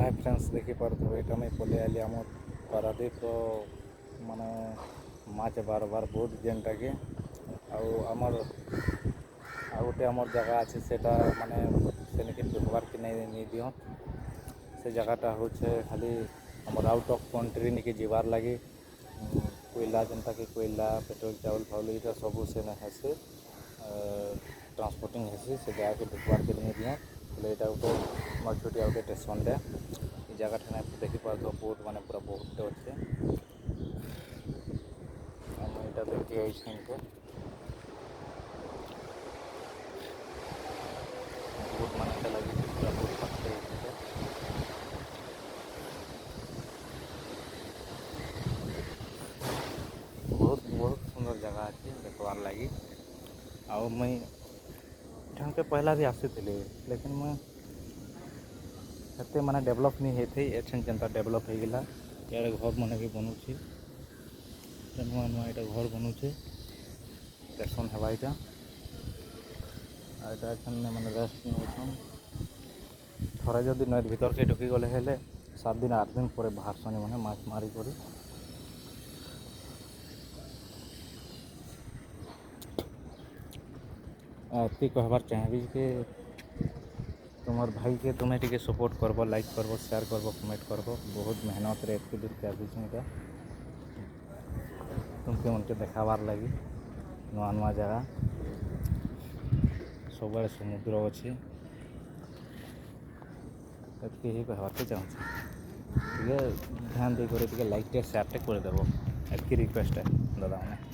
Hi friends देखिपे ये मुझे पलि आली आम पारादीप माने माछ बार बार बहुत जेनटा कि आमर आ गोटे आमर जगह अच्छे से माने से ढुकबार कि नहीं दिहन से जगहटा हूँ खाली आमर आउट ऑफ कंट्री निके जीवार लगी कोयला जनता कि कोयला पेट्रोल चावल फाउल यहाँ सब से हेसी ट्रांसपोर्टिंग हेसी से जगह के ढुकबार के नहीं दिहन बोले यहाँ गोटे मोर छोटिया गोटे स्टेशन टे जगह ठाने देखिपार बहुत माने पूरा बहुत अच्छे यहाँ देखी आई बहुत मान्यता लगी पूरा बहुत पाखे बहुत बहुत सुंदर जगह अच्छे देखवार लगी आउ मुई ठान के पहला भी आसी थी लेकिन मुझे एते माने डेवलप नहीं होते एठन जनता डेवलप हो गला यार घर मन भी बनूची नुआ नुआ यहाँ घर बनूचे स्टेशन है यहाँ मैंने रेस्ट नौन थरे जदि नई भीतर के ढुकी गले हेले 7 दिन 8 दिन पर बाहर सनी मैंने माछ मारी कर कहबार चाहिए कि तुम्हार भाई के तुम्हें टी सपोर्ट करब लाइक करब शेयर करब कमेंट करब बहुत मेहनत रे एत दूर के आसी तुमके मन के देखाबार लगी नुआ नुआ जगह सब समुद्र अच्छे एतक ही कहबार चाहूँ टे ध्यान देकर लाइक टे शेयर टे करदेव एतकी रिक्वेस्ट है दादा मैंने।